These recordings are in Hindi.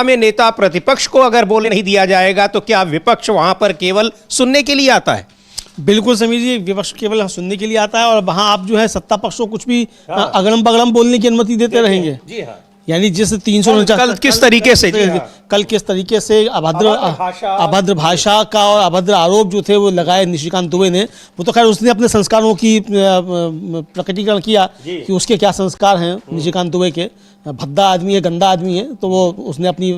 में नेता प्रतिपक्ष को अगर बोलने नहीं दिया जाएगा तो क्या विपक्ष वहां पर केवल सुनने के लिए आता है? बिल्कुल समीर जी, विपक्ष केवल सुनने के लिए आता है और वहां आप जो है सत्ता पक्ष को कुछ भी अगड़म बगड़म बोलने की अनुमति देते रहेंगे। जी हाँ। यानी जिस 349 कल किस तरीके से कल किस तरीके से अभद्र भाषा का और अभद्र आरोप जो थे वो लगाए निशिकांत दुबे ने, वो तो खैर उसने अपने संस्कारों की प्रकटीकरण किया कि उसके क्या संस्कार हैं निशिकांत दुबे के। भद्दा आदमी है, गंदा आदमी है, तो वो उसने अपनी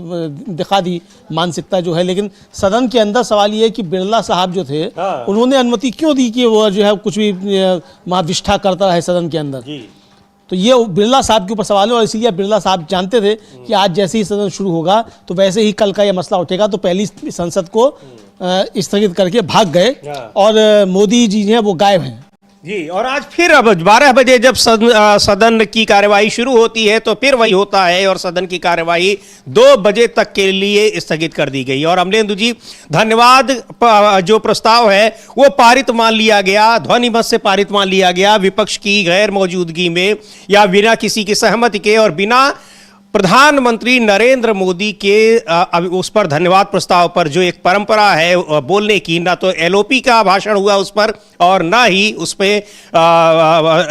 दिखा दी मानसिकता जो है। लेकिन सदन के अंदर सवाल ये है कि बिरला साहब जो थे उन्होंने अनुमति क्यों दी कि वो जो है कुछ भी महाविष्ठा करता है सदन के अंदर। तो ये बिरला साहब के ऊपर सवाल है और इसीलिए बिरला साहब जानते थे कि आज जैसे ही सदन शुरू होगा तो वैसे ही कल का ये मसला उठेगा, तो पहली संसद को स्थगित करके भाग गए और मोदी जी हैं वो गायब हैं। जी, और आज फिर अब 12 बजे जब सदन की कार्यवाही शुरू होती है तो फिर वही होता है और सदन की कार्यवाही 2 बजे तक के लिए स्थगित कर दी गई। और अमलेंदु जी धन्यवाद, जो प्रस्ताव है वो पारित मान लिया गया, ध्वनि मत से पारित मान लिया गया, विपक्ष की गैर मौजूदगी में या बिना किसी की सहमति के और बिना प्रधानमंत्री नरेंद्र मोदी के उस पर धन्यवाद प्रस्ताव पर जो एक परंपरा है बोलने की, ना तो एलओपी का भाषण हुआ उस पर और ना ही उस पे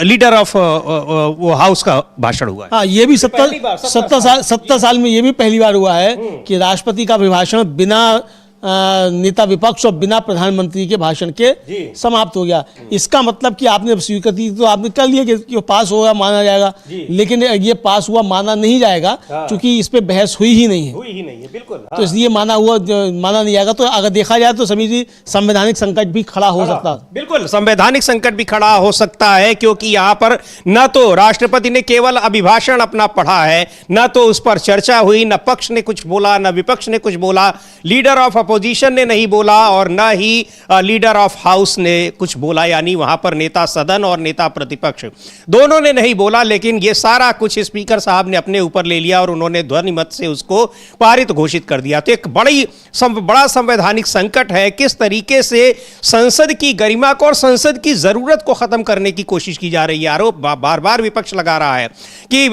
लीडर ऑफ वो हाउस का भाषण हुआ है। हाँ, ये भी 70 साल में ये भी पहली बार हुआ है कि राष्ट्रपति का अभिभाषण बिना नेता विपक्ष और बिना प्रधानमंत्री के भाषण के समाप्त हो गया। इसका मतलब कि आपने स्वीकृति तो आपने कर लिया कि वो पास होगा, माना जाएगा, लेकिन ये पास हुआ माना नहीं जाएगा क्योंकि इस पे बहस हुई ही नहीं है, बिल्कुल। तो इसलिए माना नहीं जाएगा। तो अगर देखा जाए तो समीर जी संवैधानिक संकट भी खड़ा हो सकता है। बिल्कुल, संवैधानिक संकट भी खड़ा हो सकता है क्योंकि यहाँ पर न तो राष्ट्रपति ने केवल अभिभाषण अपना पढ़ा है, न तो उस पर चर्चा हुई, न पक्ष ने कुछ बोला न विपक्ष ने कुछ बोला, लीडर ऑफ अपोजिशन ने नहीं बोला और ना ही लीडर ऑफ हाउस ने कुछ बोला, यानी वहां पर नेता सदन और नेता प्रतिपक्ष दोनों ने नहीं बोला। लेकिन ये सारा कुछ स्पीकर साहब ने अपने ऊपर ले लिया और उन्होंने ध्वनि मत से उसको पारित घोषित कर दिया। तो एक बड़ा संवैधानिक संकट है। किस तरीके से संसद की गरिमा को और संसद की जरूरत को खत्म करने की कोशिश की जा रही है। आरोप बार बार विपक्ष लगा रहा है कि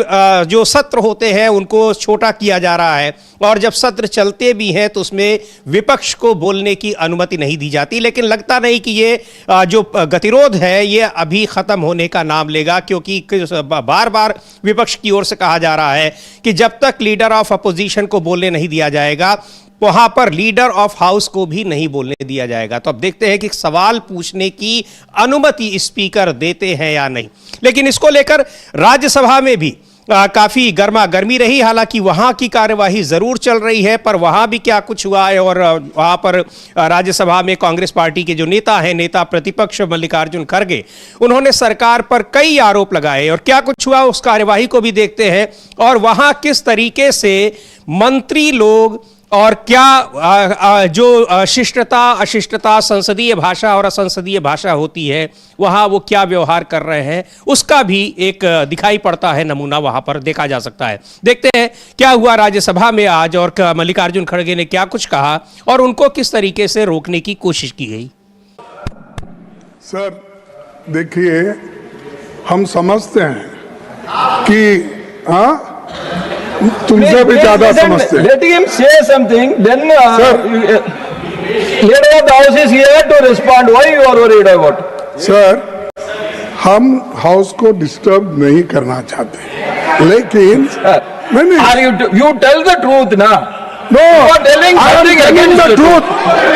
जो सत्र होते हैं उनको छोटा किया जा रहा है और जब सत्र चलते भी हैं तो उसमें विपक्ष को बोलने की अनुमति नहीं दी जाती। लेकिन लगता नहीं कि ये जो गतिरोध है ये अभी खत्म होने का नाम लेगा, क्योंकि बार बार विपक्ष की ओर से कहा जा रहा है कि जब तक लीडर ऑफ अपोजिशन को बोलने नहीं दिया जाएगा वहां पर लीडर ऑफ हाउस को भी नहीं बोलने दिया जाएगा। तो अब देखते हैं कि सवाल पूछने की अनुमति स्पीकर देते हैं या नहीं। लेकिन इसको लेकर राज्यसभा में भी काफी गर्मा गर्मी रही। हालांकि वहां की कार्यवाही जरूर चल रही है, पर वहां भी क्या कुछ हुआ है और वहां पर राज्यसभा में कांग्रेस पार्टी के जो नेता हैं, नेता प्रतिपक्ष मल्लिकार्जुन खड़गे, उन्होंने सरकार पर कई आरोप लगाए और क्या कुछ हुआ उस कार्यवाही को भी देखते हैं और वहां किस तरीके से मंत्री लोग और क्या जो शिष्टता अशिष्टता, संसदीय भाषा और असंसदीय भाषा होती है, वहाँ वो क्या व्यवहार कर रहे हैं उसका भी एक दिखाई पड़ता है, नमूना वहाँ पर देखा जा सकता है। देखते हैं क्या हुआ राज्यसभा में आज और मल्लिकार्जुन खड़गे ने क्या कुछ कहा और उनको किस तरीके से रोकने की कोशिश की गई। सर देखिए, हम समझते हैं कि तुमसे भी ज्यादा समझते हैं। Let him say something, then leader of the house is here to respond. Why you are worried about? Sir, हम हाउस को डिस्टर्ब नहीं करना चाहते, लेकिन नहीं। You tell the truth ना? No, you are telling something against the truth.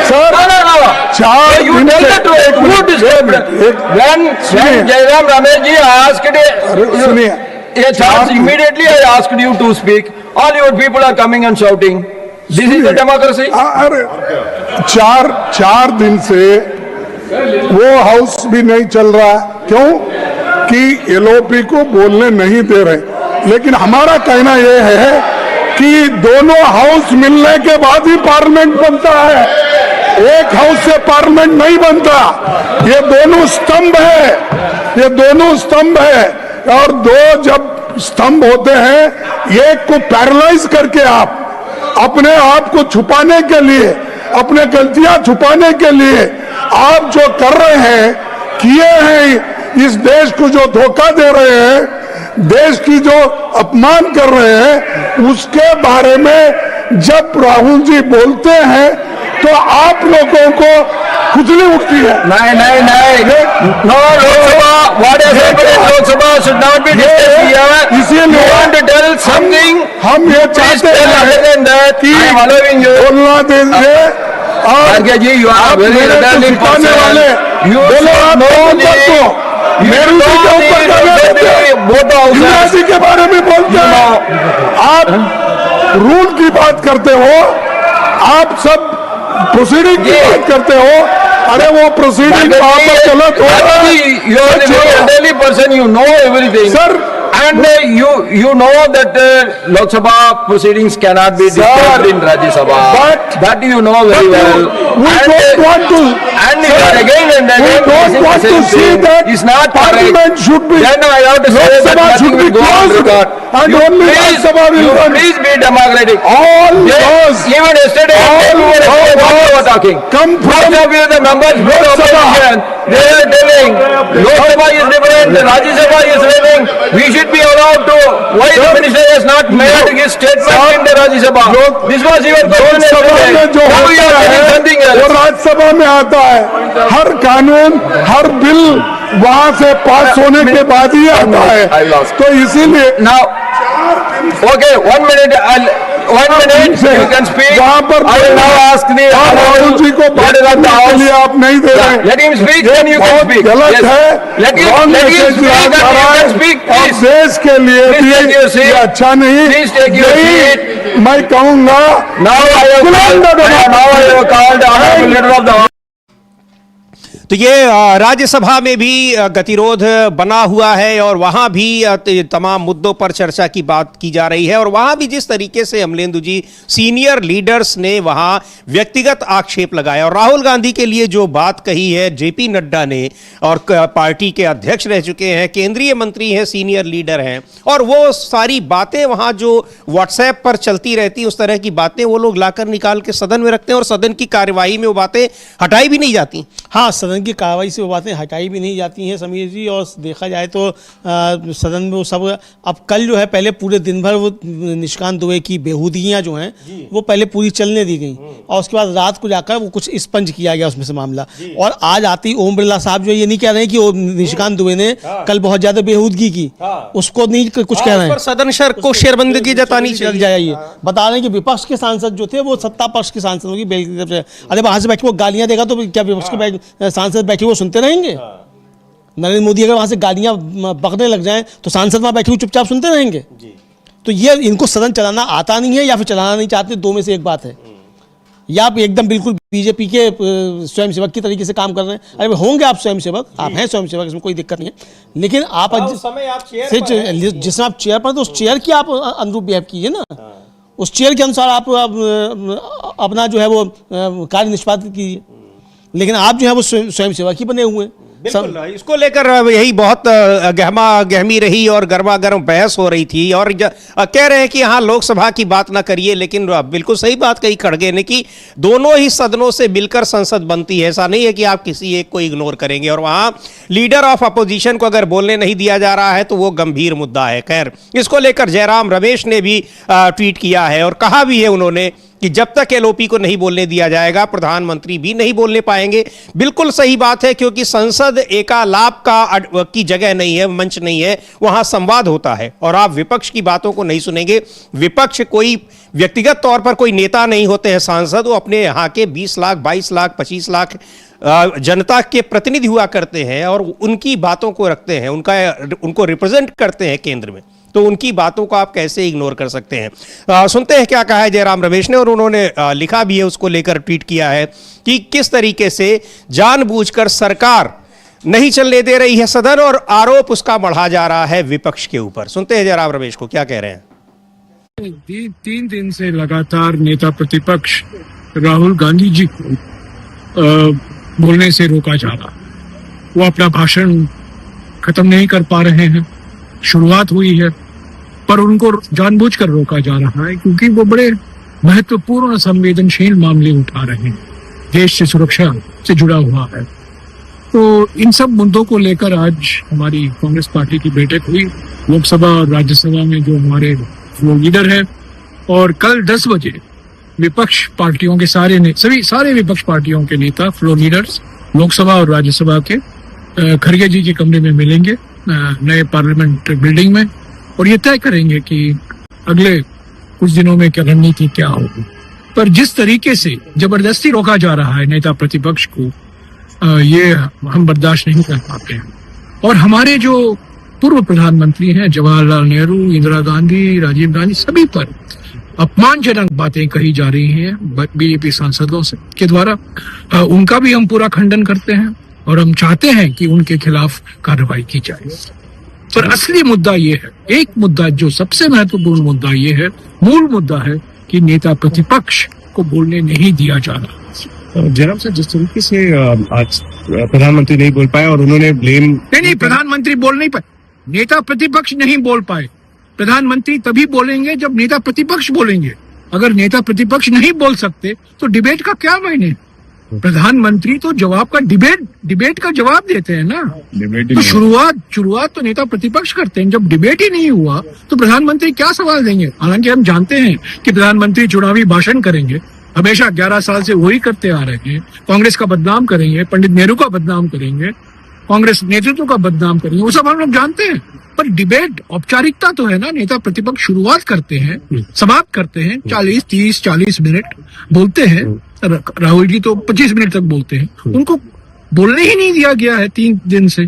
Sir, no. You tell the truth. Who disturbed? When Jairam Rameshji asked, सुनिए, yes, immediately I asked you to speak. All your people are coming and shouting. This is the democracy. अरे 4 दिन से वो हाउस भी नहीं चल रहा, क्यों कि एलओपी को बोलने नहीं दे रहे। लेकिन हमारा कहना यह है कि दोनों हाउस मिलने के बाद ही पार्लियामेंट बनता है, एक हाउस से पार्लियामेंट नहीं बनता। ये दोनों स्तंभ है, ये दोनों स्तंभ है और दो जब स्तंभ होते हैं, एक को पैरालाइज करके आप अपने आप को छुपाने के लिए, अपने गलतियां छुपाने के लिए आप जो कर रहे हैं, किए हैं, इस देश को जो धोखा दे रहे हैं, देश की जो अपमान कर रहे हैं, उसके बारे में जब राहुल जी बोलते हैं तो आप लोगों को खुजली उठती है। नहीं, no Lok Sabha, what has happened in Lok Sabha should not be discussed here. इसीलिए you want to tell something, हम ये चाहते हैं कि बोलना दीजिए। और जी, यू आर आप वेरी मेरे को सिखाने वाले बोलो, आप मेरे के ऊपर युवराजी के बारे में बोलते हैं, आप रूल की बात करते हो, आप सब प्रोसीडिंग की बात करते हो। अरे वो प्रोसीडिंग वहां पर गलत हो रहा है। You are the elderly person, you know everything. Sir, and you know that Lok Sabha proceedings cannot be discussed in Rajya Sabha. But that you know very well. we don't want to. And you are again and We again don't saying want the to same see thing. that It's not Parliament correct. should be. Then I have to say Lok that Sabha nothing should be will go on closed record. and only Lok Sabha will You run. please be democratic. All those Even yesterday, all were talking. come Most from of you, the members of the Lok Sabha. opposition, they are telling Lok Sabha is different, Rajya Sabha is different. We should be allowed to. Why the minister has not made his statement in the Rajya Sabha? This was your question Lok Sabha में yesterday. जो Now you होता are telling है something वो else. राज्यसभा में आता है। हर कानून, हर बिल वहां से पास होने के बाद ही आता I है। lost. तो इसीलिए Now, okay, 1 minute. 1 minute. You can speak. वहां पर I will now ask the आप राहुल जी को बात leader of the करने के लिए House. आप नहीं दे रहे। Let him speak, then you can बहुत speak. गलत Yes. है। Let him Wrong speak, message and दिया जा you रहा can है speak, और please. देश के लिए Please भी take your seat. ये अच्छा नहीं। Please take your यही मैं कहूँगा। Now I have called the honorable leader of the House. तो ये राज्यसभा में भी गतिरोध बना हुआ है और वहाँ भी तमाम मुद्दों पर चर्चा की बात की जा रही है और वहाँ भी जिस तरीके से अमलेंदु जी सीनियर लीडर्स ने वहाँ व्यक्तिगत आक्षेप लगाया और राहुल गांधी के लिए जो बात कही है जेपी नड्डा ने और पार्टी के अध्यक्ष रह चुके हैं, केंद्रीय मंत्री हैं, सीनियर लीडर हैं और वो सारी बातें वहाँ जो व्हाट्सएप पर चलती रहती उस तरह की बातें वो लोग लाकर निकाल के सदन में रखते हैं और सदन की कार्यवाही में वो बातें हटाई भी नहीं जाती। हाँ, सदन की कार्रवाई से वो बातें हटाई भी नहीं जाती हैं समीर जी। और देखा जाए तो सदन में वो सब अब कल जो है पहले पूरे दिन भर वो निशिकांत दुबे की बेहूदियाँ जो हैं वो पहले पूरी चलने दी गई और उसके बाद रात को जाकर वो कुछ स्पंज किया गया उसमें से मामला। और आज आते ही ओम बिरला साहब जो ये नहीं कह रहे हैं कि वो निशिकांत दुबे ने कल बहुत ज़्यादा बेहूदगी की, उसको नहीं कुछ कह रहे हैं। सदन को शेरबंदगी जतानी लग जाइए, बता रहे हैं कि विपक्ष के सांसद जो थे वो सत्ता पक्ष के सांसदों की बेल की तरफ से, अरे बाहर से बैठ के वो गालियाँ देगा तो क्या विपक्ष के सांसद बैठे वो सुनते रहेंगे? नरेंद्र मोदी अगर वहां से गालियां बकने लग जाएं तो सांसद वहां बैठे हुए चुपचाप सुनते रहेंगे? तो ये इनको सदन चलाना आता नहीं है या फिर चलाना नहीं चाहते, दो में से एक बात है। या आप एकदम बिल्कुल बीजेपी के स्वयंसेवक की तरीके से काम कर रहे हैं। अरे होंगे आप स्वयंसेवक, आप हैं स्वयंसेवक, इसमें कोई दिक्कत नहीं है, लेकिन आप जिसमें आप चेयर पर तो उस चेयर की आप अनुरूप बिहेव कीजिए ना, उस चेयर के अनुसार आप अपना जो है वो कार्य निष्पादित कीजिए। लेकिन आप जो है वो स्वयं सेवक ही बने हुए हैं। बिल्कुल, इसको लेकर यही बहुत गहमा गहमी रही और गर्मा गर्म बहस हो रही थी और कह रहे हैं कि हाँ लोकसभा की बात ना करिए, लेकिन बिल्कुल सही बात कही खड़गे ने कि दोनों ही सदनों से मिलकर संसद बनती है। ऐसा नहीं है कि आप किसी एक को इग्नोर करेंगे और वहाँ लीडर ऑफ अपोजिशन को अगर बोलने नहीं दिया जा रहा है तो वो गंभीर मुद्दा है। खैर, इसको लेकर जयराम रमेश ने भी ट्वीट किया है और कहा भी है उन्होंने कि जब तक एलओपी को नहीं बोलने दिया जाएगा प्रधानमंत्री भी नहीं बोलने पाएंगे। बिल्कुल सही बात है, क्योंकि संसद एकालाप की जगह नहीं है, मंच नहीं है, वहां संवाद होता है और आप विपक्ष की बातों को नहीं सुनेंगे। विपक्ष कोई व्यक्तिगत तौर पर कोई नेता नहीं होते हैं सांसद, वो अपने यहाँ के 20 लाख 22 लाख 25 लाख जनता के प्रतिनिधि हुआ करते हैं और उनकी बातों को रखते हैं, उनको रिप्रेजेंट करते हैं केंद्र में, तो उनकी बातों को आप कैसे इग्नोर कर सकते हैं। सुनते हैं क्या कहा है जयराम रमेश ने और उन्होंने लिखा भी है, उसको लेकर ट्वीट किया है कि किस तरीके से जानबूझकर सरकार नहीं चलने दे रही है सदन और आरोप उसका बढ़ा जा रहा है विपक्ष के ऊपर। सुनते हैं जयराम रमेश को क्या कह रहे हैं। 3 दिन से लगातार नेता प्रतिपक्ष राहुल गांधी जी को बोलने से रोका जा रहा, वो अपना भाषण खत्म नहीं कर पा रहे हैं। शुरुआत हुई है पर उनको जानबूझकर रोका जा रहा है क्योंकि वो बड़े महत्वपूर्ण संवेदनशील मामले उठा रहे हैं, देश से सुरक्षा से जुड़ा हुआ है। तो इन सब मुद्दों को लेकर आज हमारी कांग्रेस पार्टी की बैठक हुई लोकसभा और राज्यसभा में, जो हमारे वो लीडर है, और कल 10 बजे विपक्ष पार्टियों के सारे विपक्ष पार्टियों के नेता, फ्लोर लीडर्स, लोकसभा और राज्यसभा के खड़गे जी के कमरे में मिलेंगे नए पार्लियामेंट बिल्डिंग में, और ये तय करेंगे कि अगले कुछ दिनों में क्या रणनीति क्या होगी। पर जिस तरीके से जबरदस्ती रोका जा रहा है नेता प्रतिपक्ष को, ये हम बर्दाश्त नहीं कर पाते हैं। और हमारे जो पूर्व प्रधानमंत्री हैं, जवाहरलाल नेहरू, इंदिरा गांधी, राजीव गांधी, सभी पर अपमानजनक बातें कही जा रही हैं बीजेपी सांसदों से के द्वारा, उनका भी हम पूरा खंडन करते हैं और हम चाहते हैं कि उनके खिलाफ कार्रवाई की जाए। पर असली मुद्दा ये है, एक मुद्दा जो सबसे महत्वपूर्ण मुद्दा ये है, मूल मुद्दा है कि नेता प्रतिपक्ष को बोलने नहीं दिया जा रहा। जनाब सर, जिस तरीके से आज प्रधानमंत्री नहीं बोल पाए और उन्होंने ब्लेम नहीं, प्रधानमंत्री बोल नहीं पाए, नेता प्रतिपक्ष नहीं बोल पाए। प्रधानमंत्री तभी बोलेंगे जब नेता प्रतिपक्ष बोलेंगे। अगर नेता प्रतिपक्ष नहीं बोल सकते तो डिबेट का क्या मायने? प्रधानमंत्री तो डिबेट का जवाब देते हैं ना। तो शुरुआत तो नेता प्रतिपक्ष करते हैं। जब डिबेट ही नहीं हुआ तो प्रधानमंत्री क्या सवाल देंगे? हालांकि हम जानते हैं कि प्रधानमंत्री चुनावी भाषण करेंगे, हमेशा 11 साल से वही करते आ रहे हैं। कांग्रेस का बदनाम करेंगे, पंडित नेहरू का बदनाम करेंगे, कांग्रेस नेतृत्व का बदनाम करेंगे, वो सब हम लोग जानते हैं। पर डिबेट औपचारिकता तो है ना। नेता प्रतिपक्ष शुरुआत करते हैं, समाप्त करते हैं, 40 मिनट बोलते हैं। राहुल जी तो 25 मिनट तक बोलते हैं, उनको बोलने ही नहीं दिया गया है 3 दिन से।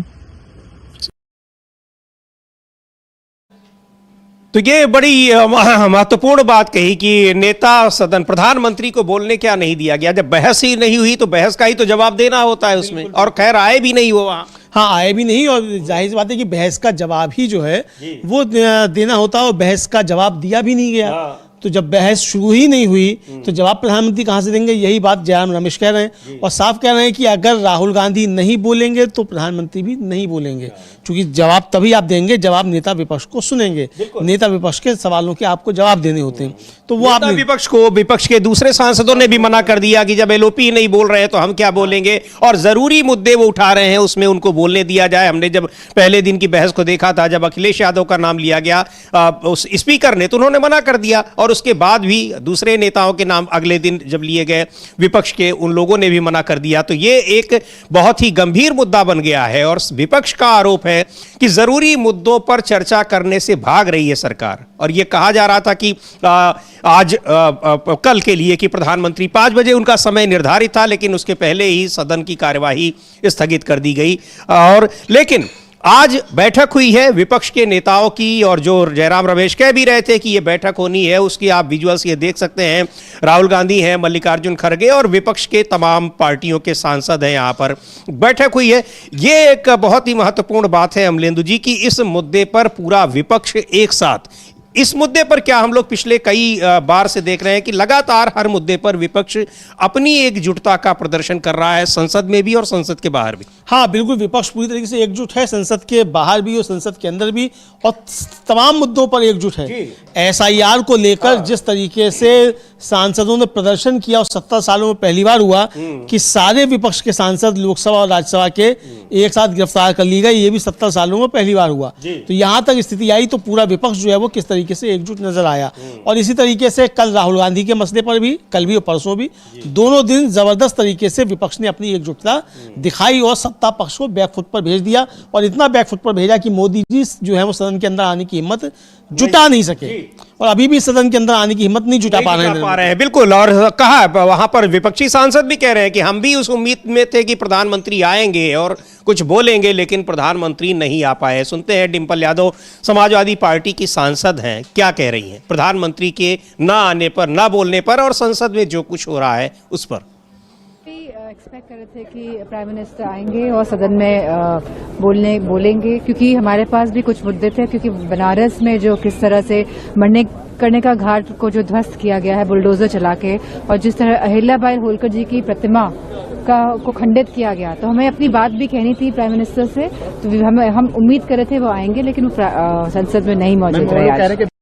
तो ये बड़ी महत्वपूर्ण बात कही कि नेता सदन, प्रधानमंत्री को बोलने क्या नहीं दिया गया। जब बहस ही नहीं हुई तो बहस का ही तो जवाब देना होता है उसमें, और खैर आए भी नहीं वो वहाँ। हाँ, आए भी नहीं, और जाहिर सी बात है कि बहस का जवाब ही जो है वो देना होता है, और बहस का जवाब दिया भी नहीं गया। तो जब बहस शुरू ही नहीं हुई तो जवाब प्रधानमंत्री कहाँ से देंगे? यही बात जयराम रमेश कह रहे हैं, और साफ कह रहे हैं कि अगर राहुल गांधी नहीं बोलेंगे तो प्रधानमंत्री भी नहीं बोलेंगे, क्योंकि जवाब तभी आप देंगे जवाब नेता विपक्ष को सुनेंगे। नेता विपक्ष के सवालों के आपको जवाब देने होते हैं। तो वो आप विपक्ष के दूसरे सांसदों ने भी मना कर दिया कि जब एलओपी नहीं बोल रहे हैं तो हम क्या बोलेंगे, और जरूरी मुद्दे वो उठा रहे हैं उसमें उनको बोलने दिया जाए। हमने जब पहले दिन की बहस को देखा था, जब अखिलेश यादव का नाम लिया गया उस स्पीकर ने, तो उन्होंने मना कर दिया, और उसके बाद भी दूसरे नेताओं के नाम अगले दिन जब लिए गए विपक्ष के, उन लोगों ने भी मना कर दिया। तो ये एक बहुत ही गंभीर मुद्दा बन गया है, और विपक्ष का आरोप है कि जरूरी मुद्दों पर चर्चा करने से भाग रही है सरकार। और ये कहा जा रहा था कि आज कल के लिए कि प्रधानमंत्री 5 बजे उनका समय निर्धारित था, लेकिन उसके पहले ही सदन की कार्यवाही स्थगित कर दी गई। और लेकिन आज बैठक हुई है विपक्ष के नेताओं की, और जो जयराम रमेश कह भी रहे थे कि ये बैठक होनी है, उसकी आप विजुअल्स ये देख सकते हैं। राहुल गांधी हैं, मल्लिकार्जुन खड़गे और विपक्ष के तमाम पार्टियों के सांसद हैं, यहाँ पर बैठक हुई है। ये एक बहुत ही महत्वपूर्ण बात है अमलेंदु जी की इस मुद्दे पर पूरा विपक्ष एक साथ, इस मुद्दे पर क्या हम लोग पिछले कई बार से देख रहे हैं कि लगातार हर मुद्दे पर विपक्ष अपनी एकजुटता का प्रदर्शन कर रहा है, संसद में भी और संसद के बाहर भी। हाँ, बिल्कुल, विपक्ष पूरी तरीके से एकजुट है, संसद के बाहर भी और संसद के अंदर भी, और तमाम मुद्दों पर एकजुट है। SIR को लेकर जिस तरीके से सांसदों ने प्रदर्शन किया, और 70 सालों में पहली बार हुआ कि सारे विपक्ष के सांसद लोकसभा और राज्यसभा के एक साथ गिरफ्तार कर ली गई, ये भी 70 सालों में पहली बार हुआ। तो यहाँ तक स्थिति आई तो पूरा विपक्ष जो है वो किस तरीके से एकजुट नजर आया। और इसी तरीके से कल राहुल गांधी के मसले पर भी, कल भी और परसों भी, दोनों दिन जबरदस्त तरीके से विपक्ष ने अपनी एकजुटता दिखाई और सत्ता पक्ष को बैकफुट पर भेज दिया, और इतना बैकफुट पर भेजा कि मोदी जी जो है वो सदन के अंदर आने की हिम्मत जुटा नहीं सके, और अभी भी सदन के अंदर आने की हिम्मत नहीं जुटा पा रहे हैं। बिल्कुल, और कहा वहां पर विपक्षी सांसद भी कह रहे हैं कि हम भी उस उम्मीद में थे कि प्रधानमंत्री आएंगे और कुछ बोलेंगे, लेकिन प्रधानमंत्री नहीं आ पाए। सुनते हैं डिंपल यादव, समाजवादी पार्टी की सांसद हैं, क्या कह रही हैं प्रधानमंत्री के ना आने पर, ना बोलने पर, और संसद में जो कुछ हो रहा है उस पर। एक्सपेक्ट कर रहे थे कि प्राइम मिनिस्टर आएंगे और सदन में बोलेंगे, क्योंकि हमारे पास भी कुछ मुद्दे थे। क्योंकि बनारस में जो किस तरह से मरने करने का घाट को जो ध्वस्त किया गया है बुलडोजर चला के, और जिस तरह अहिल्याबाई होलकर जी की प्रतिमा को खंडित किया गया, तो हमें अपनी बात भी कहनी थी प्राइम मिनिस्टर से। तो हम उम्मीद कर रहे थे वो आएंगे, लेकिन वो संसद में नहीं मौजूद रहे।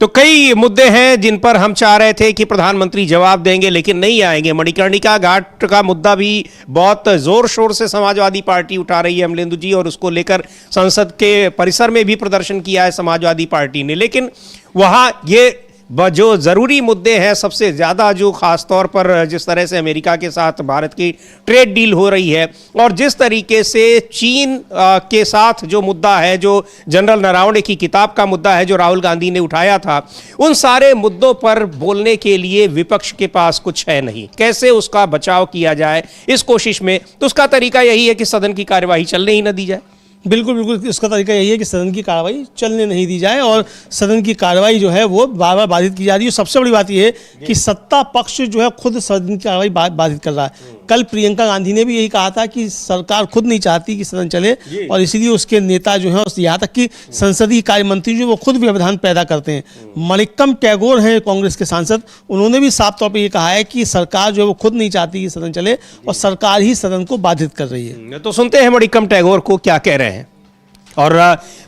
तो कई मुद्दे हैं जिन पर हम चाह रहे थे कि प्रधानमंत्री जवाब देंगे, लेकिन नहीं आएंगे। मणिकर्णिका घाट का मुद्दा भी बहुत जोर शोर से समाजवादी पार्टी उठा रही है, अमलेंदु जी, और उसको लेकर संसद के परिसर में भी प्रदर्शन किया है समाजवादी पार्टी ने। लेकिन वहां ये जो जरूरी मुद्दे हैं, सबसे ज्यादा जो खास तौर पर जिस तरह से अमेरिका के साथ भारत की ट्रेड डील हो रही है और जिस तरीके से चीन के साथ जो मुद्दा है, जो जनरल नरावणे की किताब का मुद्दा है जो राहुल गांधी ने उठाया था, उन सारे मुद्दों पर बोलने के लिए विपक्ष के पास कुछ है नहीं। कैसे उसका बचाव किया जाए इस कोशिश में, तो उसका तरीका यही है कि सदन की कार्यवाही चलने ही न दी जाए। बिल्कुल बिल्कुल, इसका तरीका यही है कि सदन की कार्रवाई चलने नहीं दी जाए और सदन की कार्रवाई जो है वो बार बार बाधित की जा रही है। सबसे बड़ी बात यह है कि सत्ता पक्ष जो है खुद सदन की कार्रवाई बाधित कर रहा है। कल प्रियंका गांधी ने भी यही कहा था कि सरकार खुद नहीं चाहती कि सदन चले और इसीलिए उसके नेता जो है, यहाँ तक कि संसदीय कार्य मंत्री जो वो खुद व्यवधान पैदा करते हैं। मणिक्कम टैगोर हैं कांग्रेस के सांसद, उन्होंने भी साफ तौर पर यह कहा है कि सरकार जो है वो खुद नहीं चाहती कि सदन चले और सरकार ही सदन को बाधित कर रही है। तो सुनते हैं मणिक्कम टैगोर को क्या कह रहे हैं। और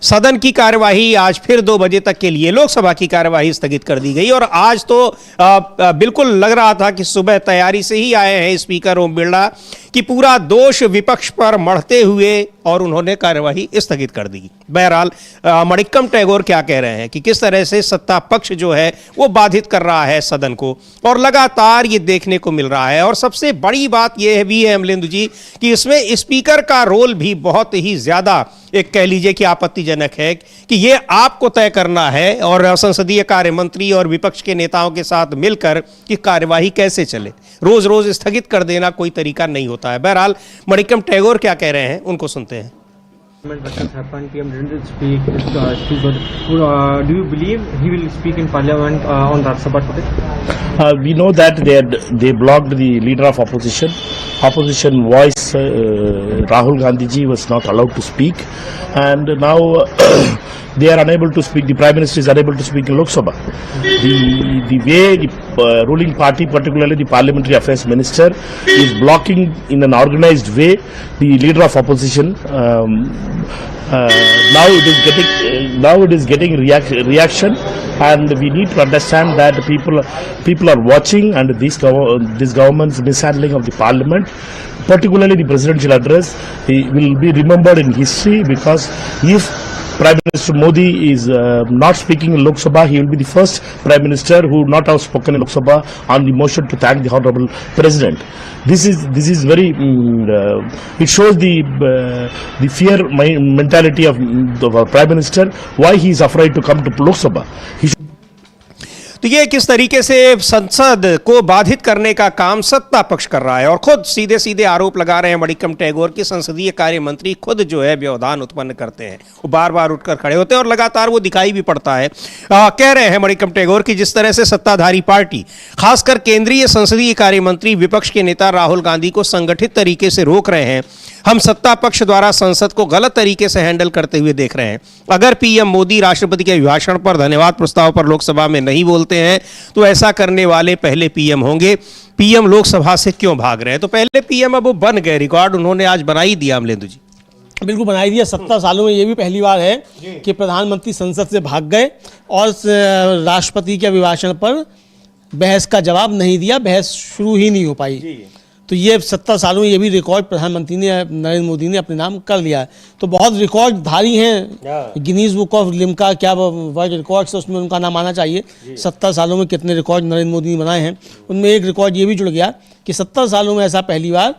सदन की कार्यवाही आज फिर 2 बजे तक के लिए लोकसभा की कार्यवाही स्थगित कर दी गई। और आज तो बिल्कुल लग रहा था कि सुबह तैयारी से ही आए हैं स्पीकर ओम बिरला कि पूरा दोष विपक्ष पर मढ़ते हुए और उन्होंने कार्यवाही स्थगित कर दी। बहरहाल मणिक्कम टैगोर क्या कह रहे हैं कि किस तरह से सत्ता पक्ष जो है वो बाधित कर रहा है सदन को, और लगातार ये देखने को मिल रहा है। और सबसे बड़ी बात यह भी है अमलेंदु जी कि इसमें स्पीकर का रोल भी बहुत ही ज्यादा एक कह लीजिए कि आपत्तिजनक है कि ये आपको तय करना है और संसदीय कार्य मंत्री और विपक्ष के नेताओं के साथ मिलकर कि कार्यवाही कैसे चले। रोज रोज स्थगित कर देना कोई तरीका नहीं होता है। बहरहाल मणिक्कम टैगोर क्या कह रहे हैं उनको सुनते हैं। PM didn't speak. Do you believe he will speak in Parliament on Rajya Sabha today? We know that they blocked the leader of opposition. Opposition voice Rahul Gandhi ji was not allowed to speak, and now they are unable to speak. The Prime Minister is unable to speak in Lok Sabha. The way the ruling party, particularly the Parliamentary Affairs Minister, is blocking in an organized way the leader of opposition. Now it is getting reaction, and we need to understand that people are watching, and this government's mishandling of the Parliament, particularly the presidential address, will be remembered in history, because if Prime Minister Modi is not speaking in Lok Sabha, he will be the first Prime Minister who would not have spoken in Lok Sabha on the motion to thank the Honorable President. This is very it shows the fear mentality of our Prime Minister, why he is afraid to come to Lok Sabha. तो ये किस तरीके से संसद को बाधित करने का काम सत्ता पक्ष कर रहा है और खुद सीधे सीधे आरोप लगा रहे हैं मणिक्कम टैगोर की संसदीय कार्य मंत्री खुद जो है व्यवधान उत्पन्न करते हैं, वो बार बार उठकर खड़े होते हैं और लगातार वो दिखाई भी पड़ता है। कह रहे हैं मणिक्कम टैगोर कि जिस तरह से सत्ताधारी पार्टी खासकर केंद्रीय संसदीय कार्य मंत्री विपक्ष के नेता राहुल गांधी को संगठित तरीके से रोक रहे हैं, हम सत्ता पक्ष द्वारा संसद को गलत तरीके से हैंडल करते हुए देख रहे हैं। अगर पीएम मोदी राष्ट्रपति के अभिभाषण पर धन्यवाद प्रस्ताव पर लोकसभा में नहीं बोलते हैं तो ऐसा करने वाले पहले पीएम होंगे। पीएम लोकसभा से क्यों भाग रहे हैं? तो पहले पीएम अब वो बन गए, रिकॉर्ड उन्होंने आज बना ही दिया। अमलेंदु जी बिल्कुल बनाई दिया। 70 सालों में ये भी पहली बार है कि प्रधानमंत्री संसद से भाग गए और राष्ट्रपति के अभिभाषण पर बहस का जवाब नहीं दिया, बहस शुरू ही नहीं हो पाई। तो ये 70 सालों में ये भी रिकॉर्ड प्रधानमंत्री ने नरेंद्र मोदी ने अपने नाम कर लिया है। तो बहुत रिकॉर्डधारी हैं, गिनीज बुक ऑफ लिम्का क्या वर्ल्ड रिकॉर्ड्स, उसमें उनका नाम आना चाहिए। 70 सालों में कितने रिकॉर्ड नरेंद्र मोदी ने बनाए हैं, उनमें एक रिकॉर्ड ये भी जुड़ गया कि 70 सालों में ऐसा पहली बार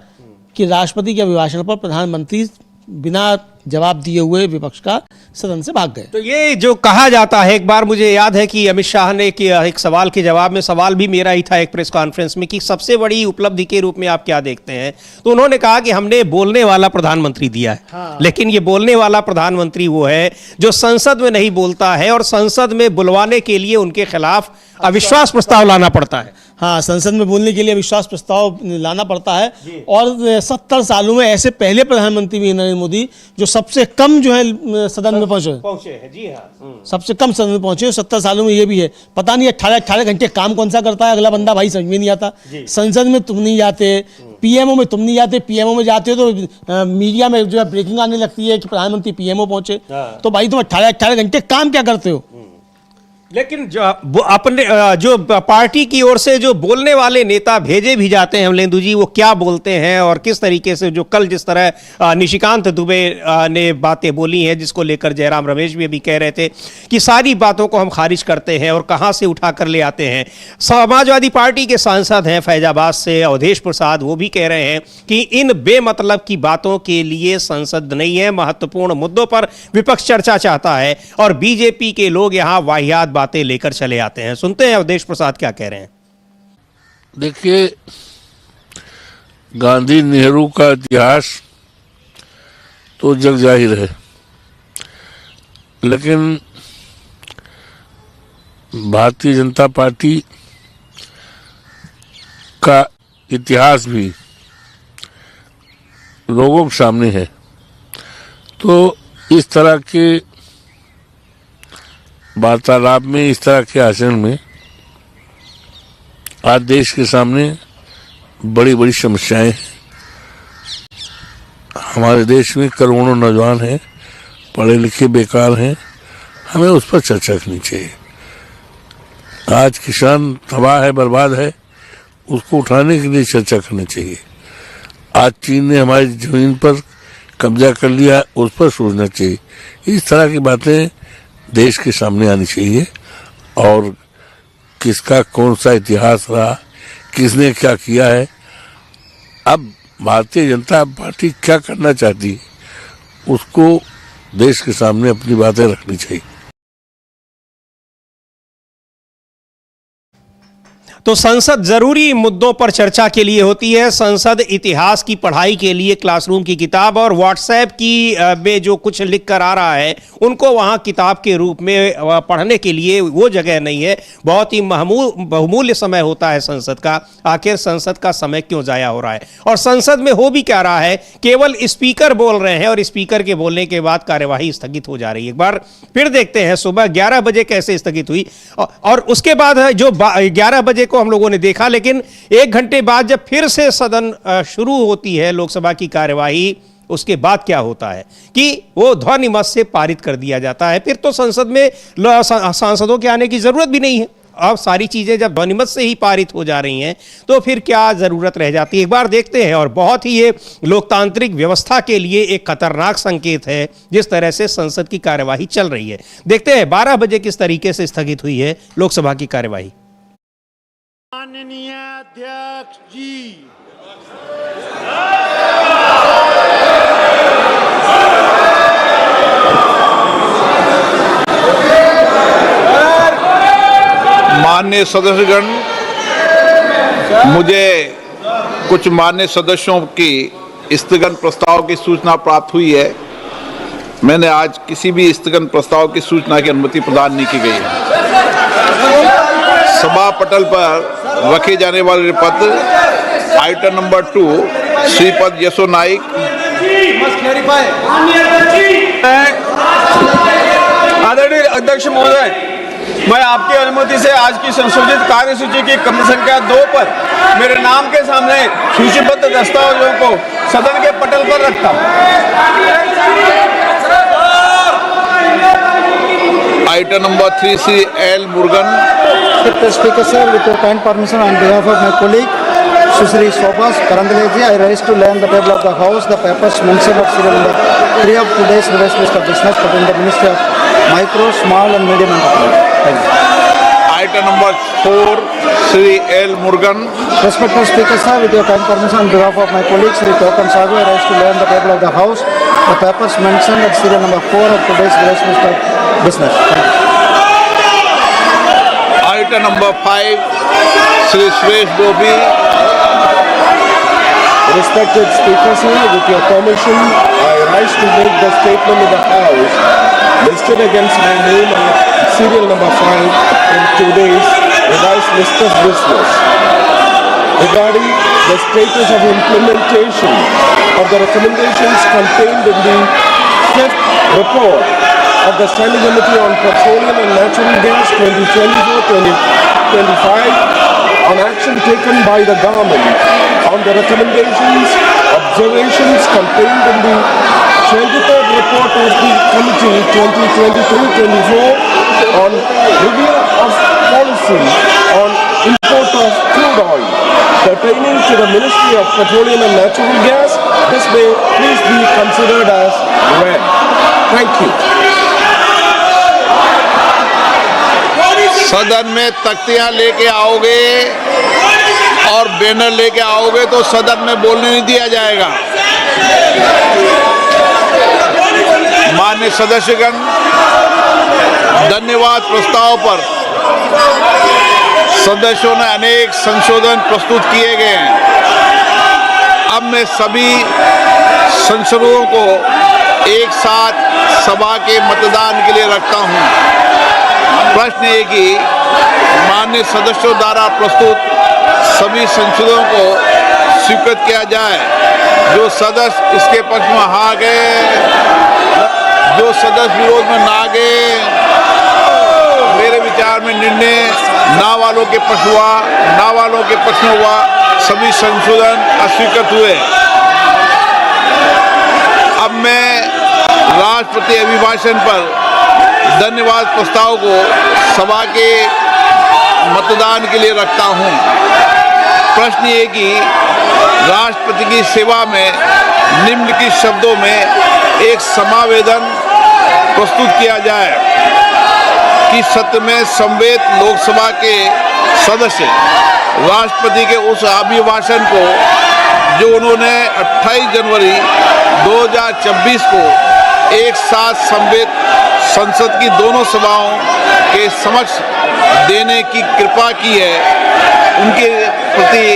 कि राष्ट्रपति के अभिभाषण पर प्रधानमंत्री बिना जवाब दिए हुए विपक्ष का सदन से भाग गए। तो ये जो कहा जाता है, एक बार मुझे याद है कि अमित शाह ने एक सवाल के जवाब में, सवाल भी मेरा ही था एक प्रेस कॉन्फ्रेंस में, कि सबसे बड़ी उपलब्धि के रूप में आप क्या देखते हैं, तो उन्होंने कहा कि हमने बोलने वाला प्रधानमंत्री दिया है। हाँ। लेकिन ये बोलने वाला प्रधानमंत्री वो है जो संसद में नहीं बोलता है और संसद में बुलवाने के लिए उनके खिलाफ अविश्वास प्रस्ताव लाना पड़ता है। हाँ, संसद में बोलने के लिए अविश्वास प्रस्ताव लाना पड़ता है। और 70 सालों में ऐसे पहले प्रधानमंत्री भी नरेंद्र मोदी जो सबसे कम जो है सदन में पहुंचे हैं। जी हाँ, सबसे कम सदन में पहुंचे 70 सालों में। ये भी है, पता नहीं 18 घंटे काम कौन सा करता है अगला बंदा, भाई समझ में नहीं आता। संसद में तुम नहीं जाते, पीएमओ में तुम नहीं जाते, पीएमओ में जाते हो तो मीडिया में जो है ब्रेकिंग आने लगती है कि प्रधानमंत्री पीएमओ पहुंचे। तो भाई तुम 18 घंटे काम क्या करते हो? लेकिन जो पार्टी की ओर से जो बोलने वाले नेता भेजे भी जाते हैं अमलेंदु जी, वो क्या बोलते हैं और किस तरीके से, जो कल जिस तरह निशिकांत दुबे ने बातें बोली हैं, जिसको लेकर जयराम रमेश भी अभी कह रहे थे कि सारी बातों को हम खारिज करते हैं और कहां से उठा कर ले आते हैं। समाजवादी पार्टी के सांसद हैं फैजाबाद से अवधेश प्रसाद, वो भी कह रहे हैं कि इन बेमतलब की बातों के लिए संसद नहीं है, महत्वपूर्ण मुद्दों पर विपक्ष चर्चा चाहता है और बीजेपी के लोग यहां वाहियात बातें लेकर चले आते हैं। सुनते हैं अवधेश प्रसाद क्या कह रहे हैं। देखिए, गांधी नेहरू का इतिहास तो जग जाहिर है, लेकिन भारतीय जनता पार्टी का इतिहास भी लोगों के सामने है। तो इस तरह के वार्तालाप में, इस तरह के आचरण में आज देश के सामने बड़ी बड़ी समस्याएं हैं। हमारे देश में करोड़ों नौजवान हैं, पढ़े लिखे बेकार हैं, हमें उस पर चर्चा करनी चाहिए। आज किसान तबाह है, बर्बाद है, उसको उठाने के लिए चर्चा करनी चाहिए। आज चीन ने हमारी जमीन पर कब्जा कर लिया, उस पर सोचना चाहिए। इस तरह की बातें देश के सामने आनी चाहिए और किसका कौन सा इतिहास रहा, किसने क्या किया है, अब भारतीय जनता पार्टी क्या करना चाहती है, उसको देश के सामने अपनी बातें रखनी चाहिए। तो संसद जरूरी मुद्दों पर चर्चा के लिए होती है। संसद इतिहास की पढ़ाई के लिए क्लासरूम की किताब और व्हाट्सएप की में जो कुछ लिख कर आ रहा है उनको वहां किताब के रूप में पढ़ने के लिए वो जगह नहीं है। बहुत ही बहुमूल्य समय होता है संसद का। आखिर संसद का समय क्यों जाया हो रहा है? और संसद में हो भी क्या रहा है? केवल स्पीकर बोल रहे हैं और स्पीकर के बोलने के बाद कार्यवाही स्थगित हो जा रही है। एक बार फिर देखते हैं सुबह 11 बजे कैसे स्थगित हुई और उसके बाद जो 11 बजे हम लोगों ने देखा, लेकिन 1 घंटे बाद जब फिर से सदन शुरू होती है लोकसभा की कार्यवाही, उसके बाद क्या होता है कि वो ध्वनिमत से पारित कर दिया जाता है। फिर तो संसद में सांसदों के आने की जरूरत भी नहीं है। अब सारी चीजें जब ध्वनिमत से ही पारित हो जा रही हैं तो फिर क्या जरूरत रह जाती है? एक बार देखते हैं। और बहुत ही ये लोकतांत्रिक व्यवस्था के लिए एक खतरनाक संकेत है जिस तरह से संसद की कार्यवाही चल रही है। देखते हैं 12 बजे किस तरीके से स्थगित हुई है लोकसभा की कार्यवाही। माननीय अध्यक्ष जी, माननीय सदस्यगण, मुझे कुछ माननीय सदस्यों की स्थगन प्रस्ताव की सूचना प्राप्त हुई है। मैंने आज किसी भी स्थगन प्रस्ताव की सूचना की अनुमति प्रदान नहीं की गई है। सभा पटल पर रखे जाने वाले पत्र आइटम नंबर 2 श्रीपद यशो नाइक, आदरणीय अध्यक्ष महोदय, मैं आपकी अनुमति से आज की संशोधित कार्यसूची की क्रम संख्या 2 पर मेरे नाम के सामने सूचीबद्ध दस्तावेजों को सदन के पटल पर रखता हूं। Item number 3 Shri L Murugan. Speaker sir, with your kind permission, on behalf of my colleague Sushri Shobha Karandaleji, I rise to lay on the table of the House the papers mentioned of serial number 3 of today's revised list of business put in the Ministry of Micro, Small and Medium Enterprises. Thank you. Item number 4 Shri L Murugan. Respected Speaker sir, with your kind permission, on behalf of my colleague Shri Tokan Sagu, I rise to lay on the table of the House the papers mentioned at serial number 4 of today's revised list of business. Thank you. Item number 5 Shri Suresh Gopi. Respected Speaker sir, with your permission, I rise to make the statement in the House listed against my name on serial number 5 in today's revised list of business regarding the status of implementation of the recommendations contained in the 5th report of the Standing Committee on Petroleum and Natural Gas 2024-2025 on action taken by the government on the recommendations, observations contained in the 23rd report of the Committee 2023-24 on review to the Ministry of Petroleum and Natural Gas, this may please be considered as read. Thank you. सदन में तख्तियां लेके आओगे और बैनर लेके आओगे तो सदन में बोलने नहीं दिया जाएगा। माननीय सदस्यगण, धन्यवाद प्रस्ताव पर सदस्यों ने अनेक संशोधन प्रस्तुत किए गए हैं। अब मैं सभी संशोधनों को एक साथ सभा के मतदान के लिए रखता हूं। प्रश्न ये कि माननीय सदस्यों द्वारा प्रस्तुत सभी संशोधनों को स्वीकृत किया जाए। जो सदस्य इसके पक्ष में हाँ गए, जो सदस्य विरोध में ना गए, मेरे विचार में निर्णय ना वालों के पक्ष हुआ, ना वालों के पक्ष में हुआ, सभी संशोधन अस्वीकृत हुए। अब मैं राष्ट्रपति अभिभाषण पर धन्यवाद प्रस्ताव को सभा के मतदान के लिए रखता हूं। प्रश्न ये कि राष्ट्रपति की सेवा में निम्नलिखित शब्दों में एक समावेदन प्रस्तुत किया जाए कि सत्र में समवेत लोकसभा के सदस्य राष्ट्रपति के उस अभिभाषण को जो उन्होंने 28 जनवरी 2024 को एक साथ समवेत संसद की दोनों सभाओं के समक्ष देने की कृपा की है, उनके प्रति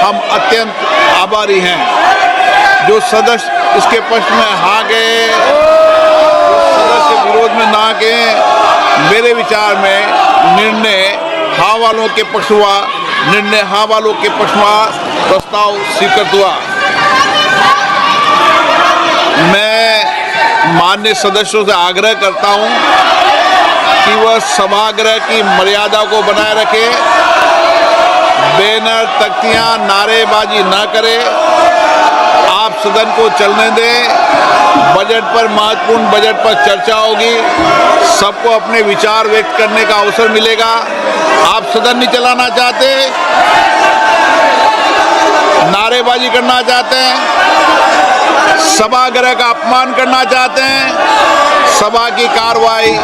हम अत्यंत आभारी हैं। जो सदस्य इसके पक्ष में हाँ गए, सदस्य विरोध में ना गए, मेरे विचार में निर्णय हाँ वालों के पक्ष हुआ, निर्णय हाँ वालों के पक्ष हुआ, प्रस्ताव स्वीकृत हुआ। मैं माननीय सदस्यों से आग्रह करता हूं कि वह सभागृह की मर्यादा को बनाए रखें, बैनर, तख्तियां, नारेबाजी न करें, आप सदन को चलने दें। बजट पर, महत्वपूर्ण बजट पर चर्चा होगी, सबको अपने विचार व्यक्त करने का अवसर मिलेगा। आप सदन नहीं चलाना चाहते, नारेबाजी करना चाहते हैं, सभागृह का अपमान करना चाहते हैं, सभा की कार्रवाई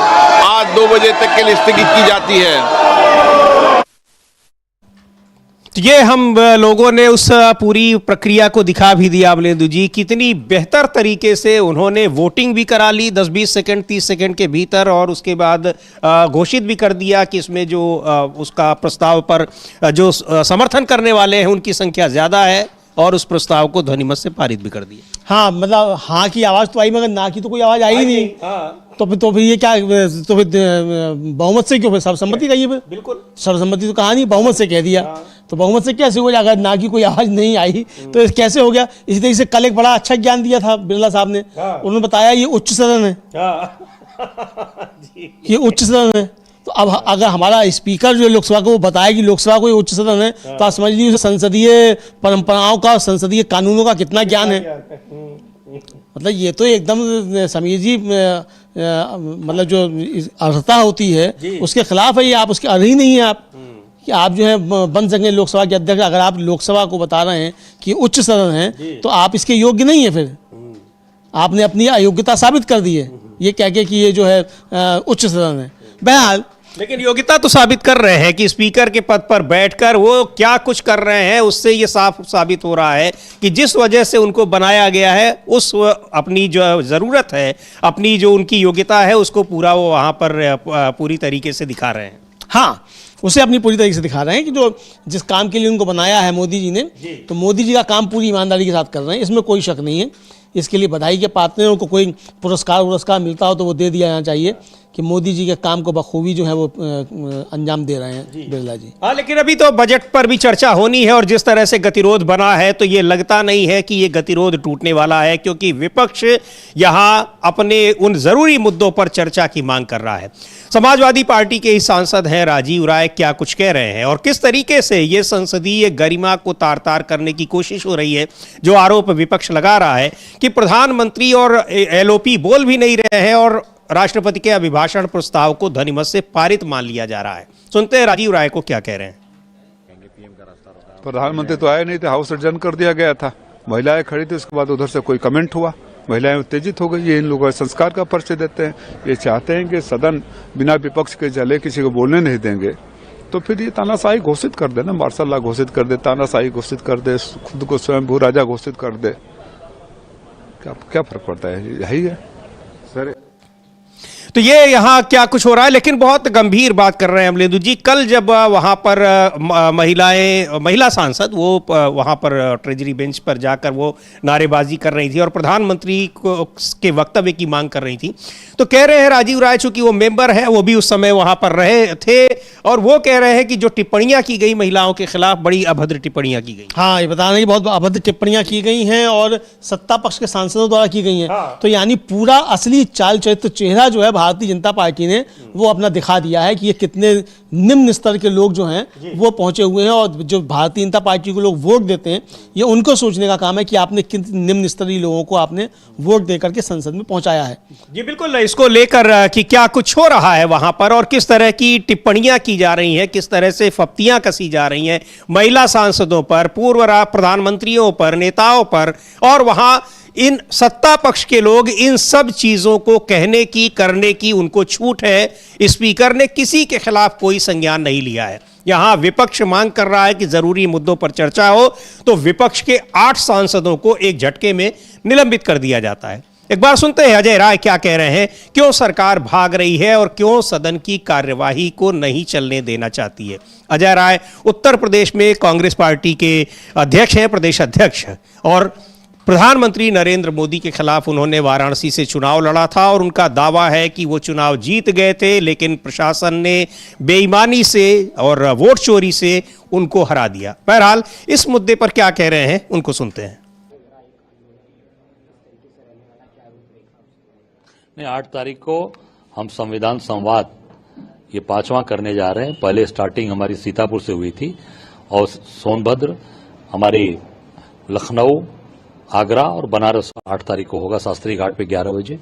आज 2 बजे तक के लिए स्थगित की जाती है। तो ये हम लोगों ने उस पूरी प्रक्रिया को दिखा भी दिया अमलेंदु जी, कितनी बेहतर तरीके से उन्होंने वोटिंग भी करा ली 10-20 सेकंड 30 सेकंड के भीतर, और उसके बाद घोषित भी कर दिया कि इसमें जो उसका प्रस्ताव पर जो समर्थन करने वाले हैं उनकी संख्या ज़्यादा है, और उस प्रस्ताव को ध्वनिमत से पारित भी कर दिया। हाँ, मतलब हाँ की आवाज़ तो आई मगर ना की तो कोई आवाज़ आई नहीं। हाँ। तो फिर ये क्या, तो फिर बहुमत से क्यों, फिर सर्वसम्मति कहिए, फिर बिल्कुल सर्वसम्मति तो कहा नहीं, बहुमत से कह दिया। तो बहुमत से कैसे हो जाएगा? अगर ना की कोई आवाज़ नहीं आई तो कैसे हो गया? इसी तरीके से कल एक बड़ा अच्छा ज्ञान दिया था बिरला साहब ने। उन्होंने बताया ये उच्च सदन है, ये उच्च सदन है। तो अब अगर हमारा स्पीकर जो लोकसभा को बताया कि लोकसभा को ये उच्च सदन है, तो आप समझ लीजिए संसदीय परंपराओं का, संसदीय कानूनों का कितना ज्ञान है। मतलब ये तो एकदम समीर जी मतलब जो अर्हता होती है उसके खिलाफ है ये। आप उसके अर्ह ही नहीं है आप कि आप जो है बन सकें लोकसभा के अध्यक्ष। अगर आप लोकसभा को बता रहे हैं कि उच्च सदन है तो आप इसके योग्य नहीं है, फिर आपने अपनी अयोग्यता साबित कर दी है ये कह के कि ये जो है उच्च सदन है। बहरहाल लेकिन योग्यता तो साबित कर रहे हैं कि स्पीकर के पद पर बैठकर वो क्या कुछ कर रहे हैं, उससे ये साफ साबित हो रहा है कि जिस वजह से उनको बनाया गया है उस अपनी जो ज़रूरत है, अपनी जो उनकी योग्यता है उसको पूरा वो वहाँ पर पूरी तरीके से दिखा रहे हैं। हाँ, उसे अपनी पूरी तरीके से दिखा रहे हैं कि जो जिस काम के लिए उनको बनाया है मोदी जी ने, तो मोदी जी का काम पूरी ईमानदारी के साथ कर रहे हैं, इसमें कोई शक नहीं है। इसके लिए बधाई के पात्र हैं, उनको कोई पुरस्कार मिलता हो तो वो दे दिया जाना चाहिए कि मोदी जी के काम को बखूबी जो है वो अंजाम दे रहे हैं बिरला जी। हाँ, लेकिन अभी तो बजट पर भी चर्चा होनी है, और जिस तरह से गतिरोध बना है तो ये लगता नहीं है कि ये गतिरोध टूटने वाला है, क्योंकि विपक्ष यहाँ अपने उन जरूरी मुद्दों पर चर्चा की मांग कर रहा है। समाजवादी पार्टी के ही सांसद हैं राजीव राय, क्या कुछ कह रहे हैं और किस तरीके से ये संसदीय गरिमा को तार तार करने की कोशिश हो रही है। जो आरोप विपक्ष लगा रहा है कि प्रधानमंत्री और एलओपी बोल भी नहीं रहे हैं और राष्ट्रपति के अभिभाषण प्रस्ताव को ध्वनिमत से पारित मान लिया जा रहा है। सुनते हैं राजीव राय को क्या कह रहे हैं। प्रधानमंत्री तो आए नहीं थे, हाउस एडजर्न कर दिया गया था। महिलाएं खड़ी थी, उसके बाद उधर से कोई कमेंट हुआ, महिलाएं उत्तेजित हो गई। ये इन लोगों के संस्कार का परिचय देते हैं। ये चाहते हैं कि सदन बिना विपक्ष के चले, किसी को बोलने नहीं देंगे, तो फिर ये तानाशाही घोषित कर दे ना, मार्शल लॉ घोषित कर दे, तानाशाही घोषित कर दे, खुद को स्वयंभू राजा घोषित कर दे, क्या फर्क पड़ता है? यही है सर। तो ये यहाँ क्या कुछ हो रहा है, लेकिन बहुत गंभीर बात कर रहे हैं अमलेंदु जी। कल जब वहाँ पर महिला सांसद वो वहाँ पर ट्रेजरी बेंच पर जाकर वो नारेबाजी कर रही थी और प्रधानमंत्री के वक्तव्य की मांग कर रही थी, तो कह रहे हैं राजीव राय, चूंकि वो मेंबर है, वो भी उस समय वहाँ पर रहे थे, और वो कह रहे हैं कि जो टिप्पणियां की गई महिलाओं के खिलाफ, बड़ी अभद्र टिप्पणियां की गई। हाँ, ये बता रहे हैं कि बहुत अभद्र टिप्पणियां की गई हैं और सत्ता पक्ष के सांसदों द्वारा की गई हैं। हाँ। तो यानी पूरा असली चाल चरित्र चेहरा जो है भारतीय जनता पार्टी ने वो अपना दिखा दिया है कि ये कितने निम्न स्तर के लोग जो हैं वो पहुंचे हुए हैं, और जो भारतीय जनता पार्टी को लोग वोट देते हैं, ये उनको सोचने का काम है कि आपने किन निम्न स्तरीय लोगों को आपने वोट देकर के संसद में पहुंचाया है। जी बिल्कुल, इसको लेकर कि क्या कुछ हो रहा है वहां पर और किस तरह की टिप्पणियां की जा रही हैं, किस तरह से फप्तियां कसी जा रही हैं महिला सांसदों पर, पूर्व प्रधानमंत्रियों पर, नेताओं पर, और वहां इन सत्ता पक्ष के लोग इन सब चीजों को कहने की, करने की उनको छूट है। स्पीकर ने किसी के खिलाफ कोई संज्ञान नहीं लिया है। यहां विपक्ष मांग कर रहा है कि जरूरी मुद्दों पर चर्चा हो, तो विपक्ष के 8 सांसदों को एक झटके में निलंबित कर दिया जाता है। एक बार सुनते हैं अजय राय क्या कह रहे हैं, क्यों सरकार भाग रही है और क्यों सदन की कार्यवाही को नहीं चलने देना चाहती है। अजय राय उत्तर प्रदेश में कांग्रेस पार्टी के अध्यक्ष हैं, प्रदेश अध्यक्ष, और प्रधानमंत्री नरेंद्र मोदी के खिलाफ उन्होंने वाराणसी से चुनाव लड़ा था और उनका दावा है कि वो चुनाव जीत गए थे, लेकिन प्रशासन ने बेईमानी से और वोट चोरी से उनको हरा दिया। बहरहाल इस मुद्दे पर क्या कह रहे हैं उनको सुनते हैं। नहीं, 8 तारीख को हम संविधान संवाद ये 5वां करने जा रहे हैं। पहले स्टार्टिंग हमारी सीतापुर से हुई थी और सोनभद्र, हमारी लखनऊ, आगरा और बनारस 8 तारीख को होगा शास्त्री घाट पे 11 बजे।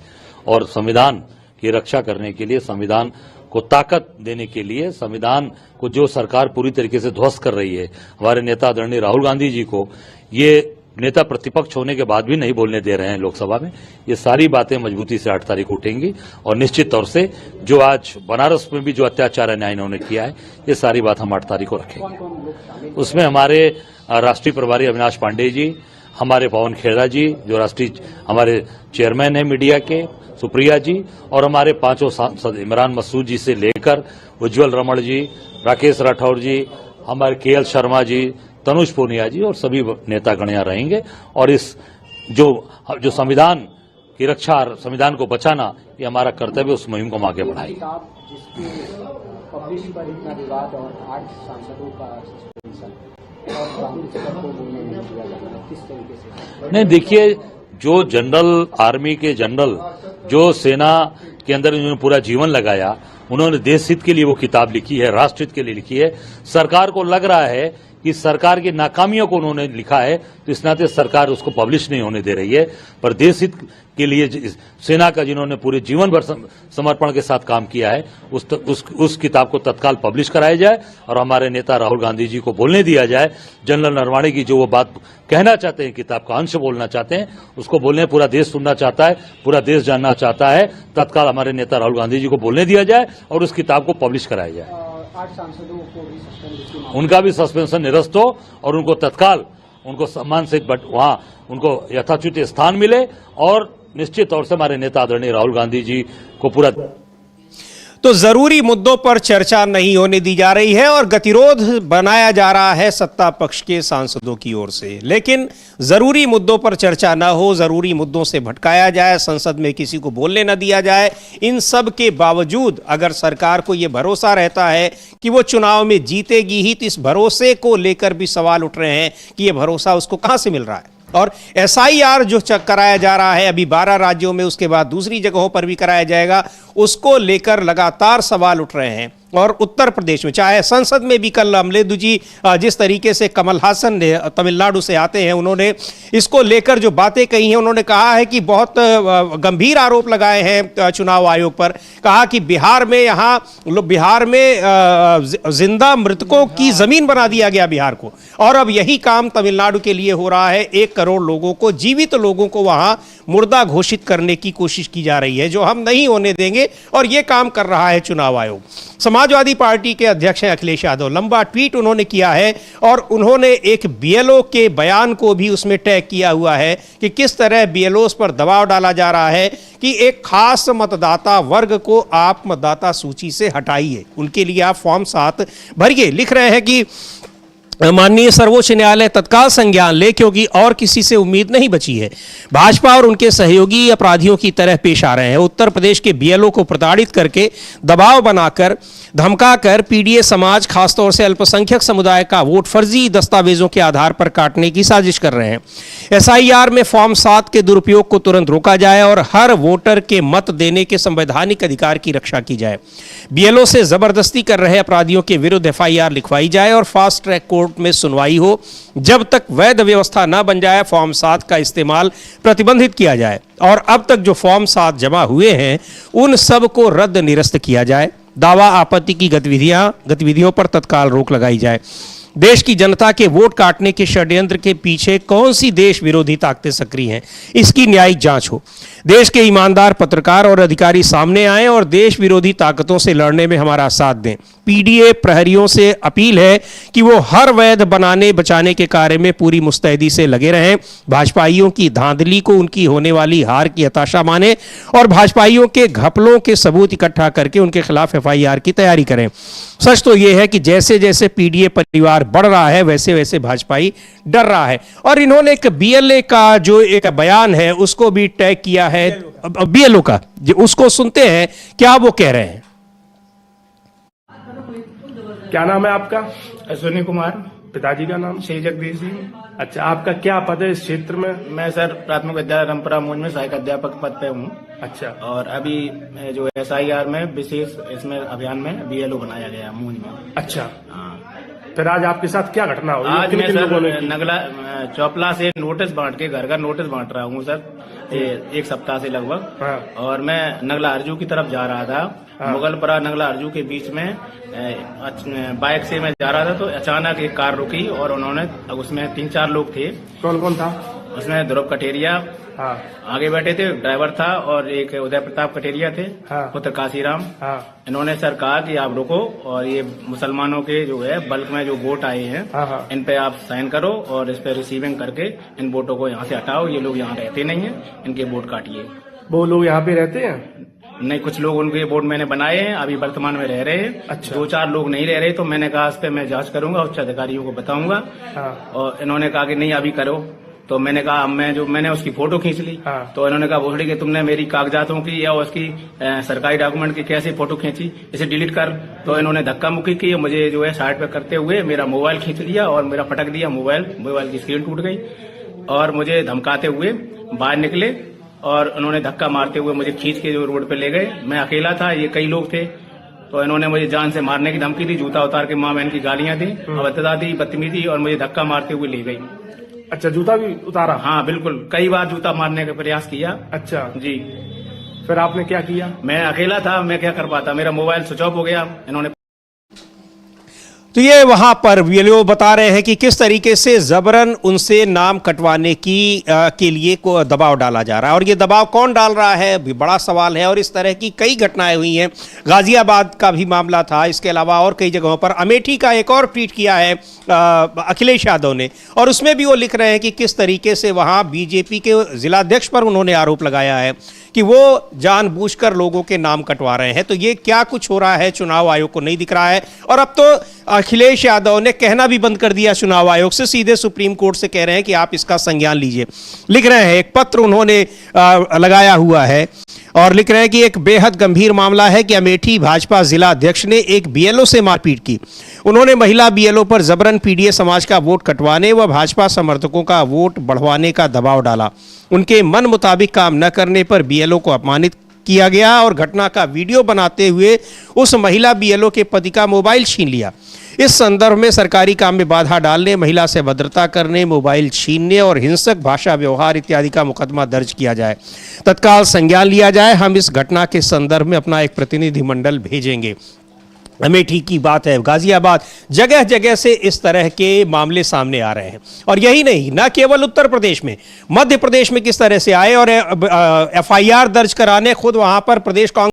और संविधान की रक्षा करने के लिए, संविधान को ताकत देने के लिए, संविधान को जो सरकार पूरी तरीके से ध्वस्त कर रही है, हमारे नेता आदरणीय राहुल गांधी जी को ये नेता प्रतिपक्ष होने के बाद भी नहीं बोलने दे रहे हैं लोकसभा में, ये सारी बातें मजबूती से 8 तारीख को उठेंगी। और निश्चित तौर से जो आज बनारस में भी जो अत्याचार अन्याय इन्होंने किया है, ये सारी बात हम 8 तारीख को रखेंगे। उसमें हमारे राष्ट्रीय प्रभारी अविनाश पांडे जी, हमारे पवन खेड़ा जी जो राष्ट्रीय हमारे चेयरमैन हैं मीडिया के, सुप्रिया जी, और हमारे 5 सांसद इमरान मसूद जी से लेकर उज्जवल रमण जी, राकेश राठौर जी, हमारे केएल शर्मा जी, तनुज पूनिया जी और सभी नेतागण यहाँ रहेंगे। और इस जो संविधान की रक्षा, संविधान को बचाना, ये हमारा कर्तव्य, उस मुहिम को हम आगे बढ़ाएंगे। नहीं, देखिए, जो जनरल आर्मी के जनरल जो सेना के अंदर उन्होंने पूरा जीवन लगाया, उन्होंने देश हित के लिए वो किताब लिखी है, राष्ट्र हित के लिए लिखी है। सरकार को लग रहा है कि सरकार की नाकामियों को उन्होंने लिखा है, तो इस नाते सरकार उसको पब्लिश नहीं होने दे रही है। पर देश हित के लिए सेना का जिन्होंने पूरे जीवन भर समर्पण के साथ काम किया है, उस किताब को तत्काल पब्लिश कराया जाए और हमारे नेता राहुल गांधी जी को बोलने दिया जाए। जनरल नरवाणे की जो वो बात कहना चाहते हैं, किताब का अंश बोलना चाहते हैं, उसको बोलने पूरा देश सुनना चाहता है, पूरा देश जानना चाहता है। तत्काल हमारे नेता राहुल गांधी जी को बोलने दिया जाए और उस किताब को पब्लिश कराया जाए। 8 सांसदों को भी उनका भी सस्पेंशन निरस्त हो और उनको तत्काल, उनको सम्मान से वहां उनको यथाचित स्थान मिले। और निश्चित तौर से हमारे नेता आदरणीय राहुल गांधी जी को पूरा, तो जरूरी मुद्दों पर चर्चा नहीं होने दी जा रही है और गतिरोध बनाया जा रहा है सत्ता पक्ष के सांसदों की ओर से। लेकिन जरूरी मुद्दों पर चर्चा न हो, जरूरी मुद्दों से भटकाया जाए, संसद में किसी को बोलने न दिया जाए, इन सब के बावजूद अगर सरकार को यह भरोसा रहता है कि वो चुनाव में जीतेगी ही, तो इस भरोसे को लेकर भी सवाल उठ रहे हैं कि यह भरोसा उसको कहां से मिल रहा है। और SIR जो कराया जा रहा है अभी 12 राज्यों में, उसके बाद दूसरी जगहों पर भी कराया जाएगा, उसको लेकर लगातार सवाल उठ रहे हैं। और उत्तर प्रदेश में, चाहे संसद में भी कल अमलेदु जी जिस तरीके से कमल हासन ने तमिलनाडु से आते हैं, उन्होंने इसको लेकर जो बातें कही हैं, उन्होंने कहा है कि बहुत गंभीर आरोप लगाए हैं चुनाव आयोग पर। कहा कि बिहार में जिंदा मृतकों की जमीन बना दिया गया बिहार को, और अब यही काम तमिलनाडु के लिए हो रहा है। 1 करोड़ लोगों को, जीवित लोगों को वहां मुर्दा घोषित करने की कोशिश की जा रही है, जो हम नहीं होने देंगे, और यह काम कर रहा है चुनाव आयोग। समाजवादी पार्टी के अध्यक्ष हैं अखिलेश यादव, लंबा ट्वीट उन्होंने किया है और उन्होंने एक बीएलओ के बयान को भी उसमें टैग किया हुआ है कि किस तरह बीएलओस पर दबाव डाला जा रहा है कि एक खास मतदाता वर्ग को आप मतदाता सूची से हटाइए, उनके लिए आप फॉर्म 7 भरिए। लिख रहे हैं कि माननीय सर्वोच्च न्यायालय तत्काल संज्ञान ले, क्योंकि और किसी से उम्मीद नहीं बची है। भाजपा और उनके सहयोगी अपराधियों की तरह पेश आ रहे हैं। उत्तर प्रदेश के बीएलओ को प्रताड़ित करके, दबाव बनाकर, धमकाकर पीडीए समाज, खासतौर से अल्पसंख्यक समुदाय का वोट फर्जी दस्तावेजों के आधार पर काटने की साजिश कर रहे हैं। एसआईआर में फॉर्म 7 के दुरुपयोग को तुरंत रोका जाए और हर वोटर के मत देने के संवैधानिक अधिकार की रक्षा की जाए। बीएलओ से जबरदस्ती कर रहे अपराधियों के विरुद्ध एफआईआर लिखवाई जाए और फास्ट ट्रैक कोर्ट में सुनवाई हो। जब तक वैध व्यवस्था न बन जाए, फॉर्म 7 का इस्तेमाल प्रतिबंधित किया जाए और अब तक जो फॉर्म 7 जमा हुए हैं उन सब को रद्द निरस्त किया जाए। दावा आपत्ति की गतिविधियों पर तत्काल रोक लगाई जाए। देश की जनता के वोट काटने के षड्यंत्र के पीछे कौन सी देश विरोधी ताकतें सक्रिय हैं, इसकी न्यायिक जांच हो। देश के ईमानदार पत्रकार और अधिकारी सामने आएं और देश विरोधी ताकतों से लड़ने में हमारा साथ दें। पीडीए प्रहरियों से अपील है कि वो हर वैध बनाने बचाने के कार्य में पूरी मुस्तैदी से लगे रहें। भाजपाइयों की धांधली को उनकी होने वाली हार की हताशा माने और भाजपाइयों के घपलों के सबूत इकट्ठा करके उनके खिलाफ एफआईआर की तैयारी करें। सच तो यह है कि जैसे जैसे पीडीए परिवार बढ़ रहा है, वैसे वैसे भाजपाई डर रहा है। और इन्होंने एक बीएलए का जो एक बयान है उसको भी टैग किया है, बीएलओ का, उसको सुनते हैं क्या वो कह रहे हैं। क्या नाम है आपका? अश्विनी कुमार। पिताजी का नाम? श्री जगदीश सिंह। अच्छा, आपका क्या पद है इस क्षेत्र में? मैं सर प्राथमिक विद्यालय रामपुरा मूंज में सहायक अध्यापक पद पे हूँ। अच्छा। और अभी जो एसआईआर में विशेष इसमें अभियान में बीएलओ बनाया गया मूंज में। अच्छा, फिर आज आपके साथ क्या घटना हुई? आज मैं सर नगला चौपला से नोटिस बांट के घर घर नोटिस बांट रहा हूँ सर, 1 सप्ताह से लगभग। हाँ। और मैं नगला अर्जू की तरफ जा रहा था। हाँ। मुगलपरा नगला अर्जू के बीच में बाइक से मैं जा रहा था तो अचानक एक कार रुकी और उन्होंने, उसमें 3-4 लोग थे। कौन कौन था उसमें? ध्रुव कटेरिया, हाँ, आगे बैठे थे, ड्राइवर था, और एक उदय प्रताप कटेरिया थे, हाँ, पुत्र काशीराम। हाँ। इन्होंने सर कहा कि आप रुको और ये मुसलमानों के जो है बल्क में जो वोट आए हैं, हाँ, हाँ, इन पे आप साइन करो और इस पे रिसीविंग करके इन वोटों को यहाँ से हटाओ। ये लोग यहाँ रहते नहीं है, इनके वोट काटिए। वो लोग यहाँ पे रहते हैं? नहीं, कुछ लोग उनके बोर्ड मैंने बनाए हैं, अभी वर्तमान में रह रहे हैं। अच्छा। 2-4 लोग नहीं रह रहे, तो मैंने कहा इस पे मैं जांच करूंगा, उच्च अधिकारियों को बताऊंगा। हाँ। और इन्होंने कहा कि नहीं अभी करो, तो मैंने कहा मैंने उसकी फोटो खींच ली। हाँ। तो इन्होंने कहा भोसड़ी कि तुमने मेरी कागजातों की या उसकी सरकारी डॉक्यूमेंट की कैसे फोटो खींची, इसे डिलीट कर। तो इन्होंने धक्का मुक्की की, मुझे जो है साइड पे करते हुए मेरा मोबाइल खींच लिया और मेरा पटक दिया मोबाइल की स्क्रीन टूट गई और मुझे धमकाते हुए बाहर निकले और उन्होंने धक्का मारते हुए मुझे खींच के जो रोड पे ले गए। मैं अकेला था, ये कई लोग थे, तो इन्होंने मुझे जान से मारने की धमकी दी, जूता उतार के माँ बहन की गालियां दी, अभद्रता दी, बदतमीजी, और मुझे धक्का मारते हुए ले गई। अच्छा, जूता भी उतारा? हाँ बिल्कुल, कई बार जूता मारने का प्रयास किया। अच्छा जी। फिर आपने क्या किया? मैं अकेला था, मैं क्या कर पाता, मेरा मोबाइल स्विच ऑफ हो गया। इन्होंने तो ये वहां पर बीएलओ बता रहे हैं कि किस तरीके से जबरन उनसे नाम कटवाने की के लिए को दबाव डाला जा रहा है, और ये दबाव कौन डाल रहा है भी बड़ा सवाल है। और इस तरह की कई घटनाएं हुई हैं, गाजियाबाद का भी मामला था, इसके अलावा और कई जगहों पर। अमेठी का एक और ट्वीट किया है अखिलेश यादव ने, और उसमें भी वो लिख रहे हैं कि किस तरीके से वहां बीजेपी के जिलाध्यक्ष पर उन्होंने आरोप लगाया है कि वो जानबूझकर लोगों के नाम कटवा रहे हैं। तो ये क्या कुछ हो रहा है चुनाव आयोग को नहीं दिख रहा है। और अब तो अखिलेश यादव ने कहना भी बंद कर दिया चुनाव आयोग से, सीधे सुप्रीम कोर्ट से कह रहे हैं कि आप इसका संज्ञान लीजिए। लिख रहे हैं, एक पत्र उन्होंने लगाया हुआ है और लिख रहे हैं कि एक बेहद गंभीर मामला है कि अमेठी भाजपा जिला अध्यक्ष ने एक बीएलओ से मारपीट की। उन्होंने महिला बीएलओ पर जबरन पीडीए समाज का वोट कटवाने व भाजपा समर्थकों का वोट बढ़वाने का दबाव डाला। उनके मन मुताबिक काम न करने पर बीएलओ को अपमानित किया गया और घटना का वीडियो बनाते हुए उस महिला बीएलओ के पति का मोबाइल छीन लिया। इस संदर्भ में सरकारी काम में बाधा डालने, महिला से अभद्रता करने, मोबाइल छीनने और हिंसक भाषा व्यवहार इत्यादि का मुकदमा दर्ज किया जाए, तत्काल संज्ञान लिया जाए। हम इस घटना के संदर्भ में अपना एक प्रतिनिधिमंडल भेजेंगे। अमेठी की बात है, गाजियाबाद, जगह जगह से इस तरह के मामले सामने आ रहे हैं। और यही नहीं, न केवल उत्तर प्रदेश में, मध्य प्रदेश में किस तरह से आए और एफआईआर दर्ज कराने खुद वहां पर प्रदेश कांग्रेस